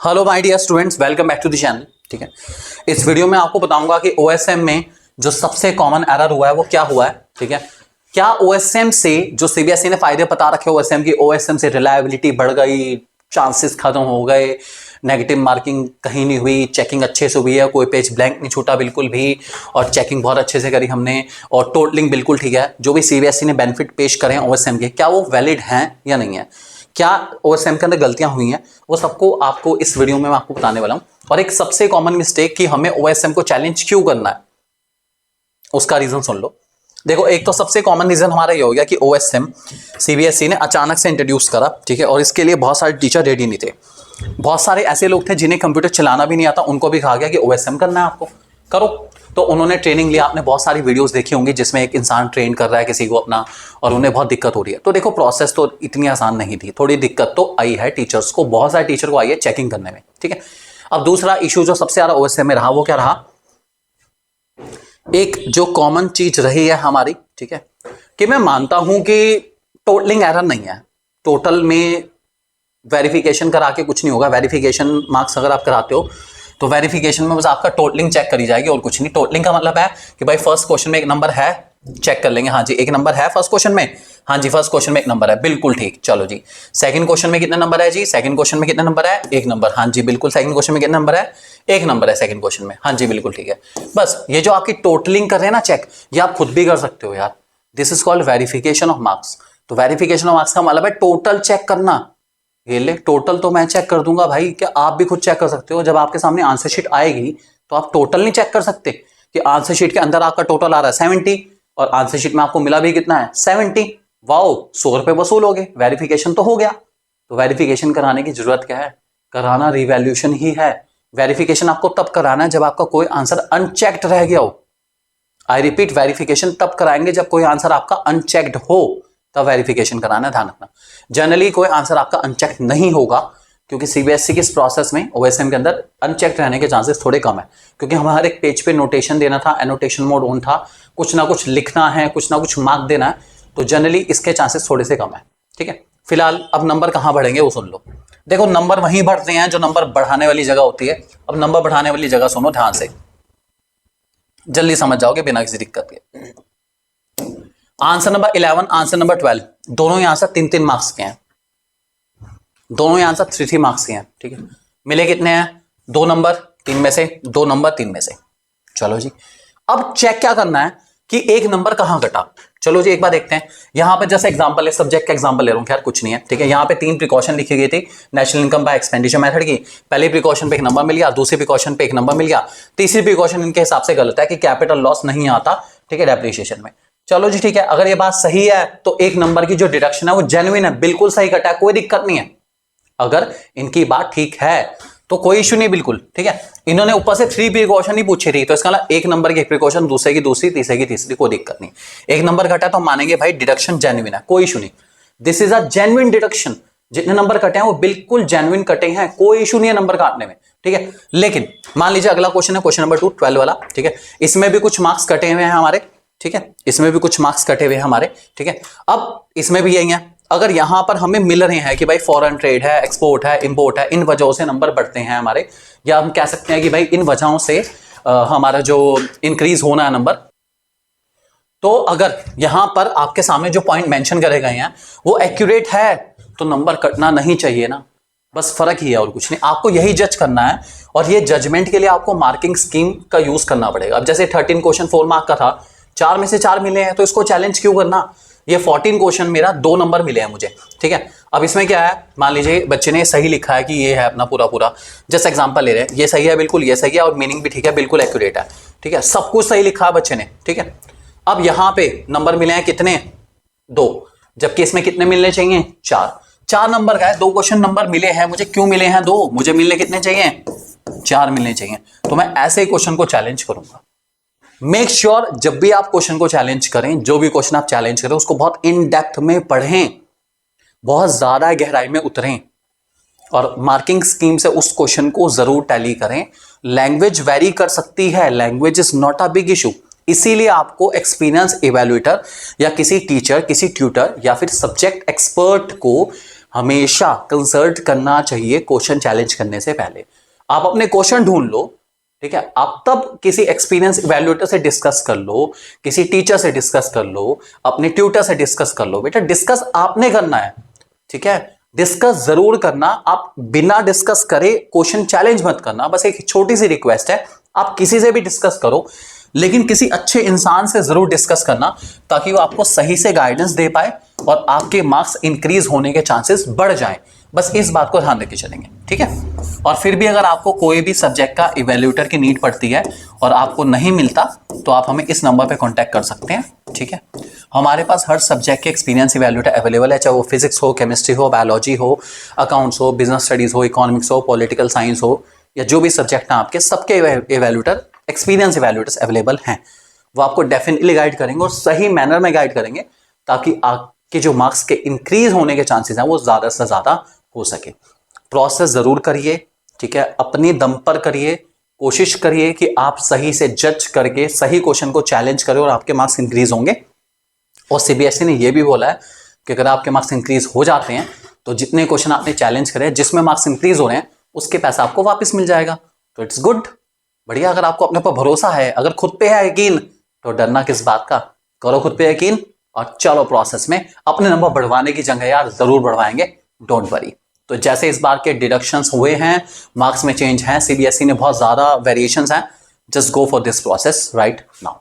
Hello my dear students, welcome back to the channel. ठीक है, इस वीडियो में आपको बताऊंगा कि ओएसएम में जो सबसे कॉमन एरर हुआ है वो क्या हुआ है। ठीक है, क्या ओएसएम से जो सीबीएसई ने फायदे बता रखे ओएसएम की, ओएसएम से रिलायबिलिटी बढ़ गई, चांसेस खत्म हो गए, नेगेटिव मार्किंग कहीं नहीं हुई, चेकिंग अच्छे से हुई है, कोई पेज ब्लैंक नहीं छूटा बिल्कुल भी, और चेकिंग बहुत अच्छे से करी हमने, और टोटलिंग बिल्कुल ठीक है। जो भी सीबीएसई ने बेनिफिट पेश करे हैं ओएसएम के, क्या वो वैलिड हैं या नहीं है, क्या ओएसएम के अंदर गलतियां हुई हैं, वो सबको आपको इस वीडियो में मैं आपको बताने वाला हूं। और एक सबसे कॉमन मिस्टेक कि हमें ओएसएम को चैलेंज क्यों करना है, उसका रीजन सुन लो। देखो, एक तो सबसे कॉमन रीजन हमारा ये हो गया कि ओएसएम सीबीएसई ने अचानक से इंट्रोड्यूस करा। ठीक है, और इसके लिए बहुत सारे टीचर रेडी नहीं थे। बहुत सारे ऐसे लोग थे जिन्हें कंप्यूटर चलाना भी नहीं आता, उनको भी कहा गया कि ओएसएम करना है आपको, करो। तो उन्होंने ट्रेनिंग लिया। आपने बहुत सारी वीडियोस देखी होंगी जिसमें एक इंसान ट्रेन कर रहा है किसी को अपना, और उन्हें बहुत दिक्कत हो रही है। तो देखो, प्रोसेस तो इतनी आसान नहीं थी, थोड़ी दिक्कत तो आई है टीचर्स को, बहुत सारे टीचर को आई है चेकिंग करने में। ठीक है, अब दूसरा इशू जो सबसे ज्यादा ओएसएम में रहा वो क्या रहा, एक जो कॉमन चीज रही है हमारी, ठीक है, कि मैं मानता हूं कि टोटलिंग एरर नहीं है, टोटल में वेरिफिकेशन करा के कुछ नहीं होगा। वेरिफिकेशन मार्क्स अगर आप कराते हो तो वेरिफिकेशन में बस आपका टोटलिंग चेक करी जाएगी और कुछ नहीं। टोटलिंग का मतलब है कि भाई फर्स्ट क्वेश्चन में एक नंबर है, चेक कर लेंगे, हाँ जी एक नंबर है फर्स्ट क्वेश्चन में, हाँ जी फर्स्ट क्वेश्चन में एक नंबर है, बिल्कुल ठीक, चलो जी। सेकंड क्वेश्चन में कितने नंबर है जी, सेकंड क्वेश्चन में कितने नंबर है, एक नंबर, हाँ जी बिल्कुल। सेकंड क्वेश्चन में कितने नंबर है, एक नंबर है सेकंड क्वेश्चन में, हाँ जी बिल्कुल ठीक है। बस ये जो आपकी टोटलिंग कर रहे हैं ना चेक, ये आप खुद भी कर सकते हो यार, this is called verification of marks. तो वेरिफिकेशन ऑफ मार्क्स का मतलब है टोटल चेक करना। ये ले, टोटल तो मैं चेक कर दूंगा भाई, क्या आप भी खुद चेक कर सकते हो। जब आपके सामने आंसर शीट आएगी तो आप टोटल नहीं चेक कर सकते कि आंसर शीट के अंदर आपका टोटल आ रहा है 70 और आंसर शीट में आपको मिला भी कितना है 70, वाओ 100 रुपए वसूल हो गए, वेरिफिकेशन तो हो गया। तो वेरिफिकेशन कराने की जरूरत क्या है, कराना रिवैल्यूएशन ही है। वेरिफिकेशन आपको तब कराना है जब आपका कोई आंसर अनचेक्ड रह गया हो। आई रिपीट, वेरिफिकेशन तब कराएंगे जब कोई आंसर आपका अनचेक्ड हो, तब वेरिफिकेशन कराना है, ध्यान रखना। जनरली कोई आंसर आपका अनचेक्ड नहीं होगा, क्योंकि सीबीएसई के इस प्रोसेस में ओएसएम के अंदर अनचेक्ड रहने के चांसेस थोड़े कम है, क्योंकि हमें हर एक पेज पे नोटेशन देना था, एनोटेशन मोड ऑन था, कुछ ना कुछ लिखना है, कुछ ना कुछ मार्क देना है, तो जनरली इसके चांसेस थोड़े से कम है। ठीक है, फिलहाल अब नंबर कहां बढ़ेंगे वो सुन लो। देखो, नंबर वहीं बढ़ते हैं जो नंबर बढ़ाने वाली जगह होती है। अब नंबर बढ़ाने वाली जगह सुनो ध्यान से, जल्दी समझ जाओगे बिना किसी दिक्कत के। आंसर नंबर 11, आंसर नंबर 12, दोनों ही आंसर 3-3 मार्क्स के हैं, दोनों ही आंसर 3-3 मार्क्स के हैं। ठीक है, मिले कितने हैं, 2 नंबर 3 में से, 2 नंबर 3 में से। चलो जी, अब चेक क्या करना है कि एक नंबर कहां घटा। चलो जी एक बार देखते हैं। यहां पर जैसे एग्जांपल है, सब्जेक्ट का एग्जांपल ले रहा हूं, खैर कुछ नहीं है। ठीक है, यहां पे 3 प्रिकॉशन लिखी गई थी national income by expenditure method की। पहले प्रिकॉशन पे एक नंबर मिल गया, दूसरी प्रिकॉशन पे एक नंबर मिल गया, तीसरी प्रिकॉशन इनके हिसाब से गलत है कि कैपिटल लॉस नहीं आता, ठीक है, डेप्रिसिएशन में। चलो जी ठीक है, अगर ये बात सही है तो एक नंबर की जो डिडक्शन है वो जेन्युइन है, बिल्कुल सही कटा है, कोई दिक्कत नहीं है। अगर इनकी बात ठीक है तो कोई इश्यू नहीं, बिल्कुल ठीक है। इन्होंने ऊपर से 3 प्रिकॉशन ही पूछी थी, तो इसका मतलब एक नंबर की एक प्रिकॉशन, दूसरे की दूसरी, तीसरे की तीसरी, कोई दिक्कत नहीं। एक नंबर घटा तो मानेंगे भाई डिडक्शन जेन्युइन है, कोई इशू नहीं, this is a genuine deduction. जितने नंबर कटे हैं वो बिल्कुल जेन्युइन कटे हैं, कोई इशू नहीं है नंबर काटने में। ठीक है, लेकिन मान लीजिए अगला क्वेश्चन है क्वेश्चन नंबर 2, 12 वाला। ठीक है, इसमें भी कुछ मार्क्स कटे हुए हैं हमारे। ठीक है, इसमें भी कुछ मार्क्स कटे हुए हैं हमारे। ठीक है, अब इसमें भी यही है, अगर यहां पर हमें मिल रहे हैं कि भाई फॉरेन ट्रेड है, एक्सपोर्ट है, इंपोर्ट है, इन वजहों से नंबर बढ़ते हैं हमारे, या हम कह सकते हैं कि भाई इन वजहों से हमारा जो इंक्रीज होना है नंबर, तो अगर यहां पर आपके सामने जो पॉइंट मेंशन करे गए हैं वो एक्यूरेट है तो नंबर कटना नहीं चाहिए ना, बस फर्क ही है और कुछ नहीं। आपको यही जज करना है, और ये जजमेंट के लिए आपको मार्किंग स्कीम का यूज करना पड़ेगा। अब जैसे 13 क्वेश्चन 4 मार्क का था, 4 में से 4 मिले हैं, तो इसको चैलेंज क्यों करना। ये 14 क्वेश्चन मेरा 2 नंबर मिले हैं मुझे। ठीक है, अब इसमें क्या है, मान लीजिए बच्चे ने सही लिखा है कि ये है अपना पूरा पूरा, जैसे एग्जांपल ले रहे हैं, ये सही है बिल्कुल, ये सही है, और मीनिंग भी ठीक है, बिल्कुल एक्यूरेट है। ठीक है, सब कुछ सही लिखा है बच्चे ने। ठीक है, अब यहां पे नंबर मिले हैं कितने, 2, जबकि इसमें कितने मिलने चाहिए, 4 नंबर का है, 2 क्वेश्चन नंबर मिले हैं मुझे, क्यों मिले हैं 2, मुझे मिलने कितने चाहिए, 4 मिलने चाहिए। तो मैं ऐसे क्वेश्चन को चैलेंज करूंगा। मेक श्योर जब भी आप क्वेश्चन को चैलेंज करें, जो भी क्वेश्चन आप चैलेंज करें उसको बहुत इन डेप्थ में पढ़ें, बहुत ज्यादा गहराई में उतरें, और मार्किंग स्कीम से उस क्वेश्चन को जरूर टैली करें। लैंग्वेज वेरी कर सकती है, language is not a big issue, इसीलिए आपको एक्सपीरियंस इवैल्यूएटर या किसी टीचर, किसी ट्यूटर या फिर सब्जेक्ट एक्सपर्ट को हमेशा कंसल्ट करना चाहिए क्वेश्चन चैलेंज करने से पहले। आप अपने क्वेश्चन ढूंढ लो, ठीक है, आप तब किसी एक्सपीरियंस इवैल्यूएटर से डिस्कस कर लो, किसी टीचर से डिस्कस कर लो, अपने ट्यूटर से डिस्कस कर लो। बेटा डिस्कस आपने करना है, ठीक है, डिस्कस जरूर करना। आप बिना डिस्कस करे क्वेश्चन चैलेंज मत करना। बस एक छोटी सी रिक्वेस्ट है, आप किसी से भी डिस्कस करो, लेकिन किसी अच्छे इंसान से जरूर डिस्कस करना, ताकि वो आपको सही से गाइडेंस दे पाए और आपके मार्क्स इंक्रीज होने के चांसेस बढ़ जाएं। बस इस बात को ध्यान रखे चलेंगे, ठीक है। और फिर भी अगर आपको कोई भी सब्जेक्ट का इवैल्यूएटर की नीड पड़ती है और आपको नहीं मिलता, तो आप हमें इस नंबर पे कांटेक्ट कर सकते हैं, ठीक है। हमारे पास हर सब्जेक्ट के एक्सपीरियंस इवैल्यूएटर अवेलेबल है, चाहे वो फिजिक्स हो, केमिस्ट्री हो, बायोलॉजी हो, अकाउंट्स हो, बिजनेस स्टडीज हो, इकोनॉमिक्स हो, पॉलिटिकल साइंस हो, या जो भी सब्जेक्ट हैं आपके, सबके इवैल्यूएटर, एक्सपीरियंस इवैल्यूएटर्स अवेलेबल हैं। वो आपको डेफिनेटली गाइड करेंगे और सही मैनर में गाइड करेंगे, ताकि आपके जो मार्क्स के इंक्रीज होने के चांसेस हैं वो ज्यादा से ज्यादा हो सके। प्रोसेस जरूर करिए, ठीक है, अपने दम पर करिए, कोशिश करिए कि आप सही से जज करके सही क्वेश्चन को चैलेंज करें और आपके मार्क्स इंक्रीज होंगे। और सीबीएसई ने यह भी बोला है कि अगर आपके मार्क्स इंक्रीज हो जाते हैं, तो जितने क्वेश्चन आपने चैलेंज करे, जिसमें मार्क्स इंक्रीज हो रहे हैं, उसके पैसा आपको वापस मिल जाएगा। तो इट्स गुड, बढ़िया। अगर आपको अपने पर भरोसा है, अगर खुद पे है यकीन, तो डरना किस बात का। करो खुद पे यकीन और चलो प्रोसेस में। अपने नंबर बढ़वाने की जगह यार जरूर बढ़वाएंगे, डोंट वरी। तो जैसे इस बार के डिडक्शंस हुए हैं, मार्क्स में चेंज है, सीबीएसई ने बहुत ज्यादा वेरिएशंस हैं, just go for this process right now.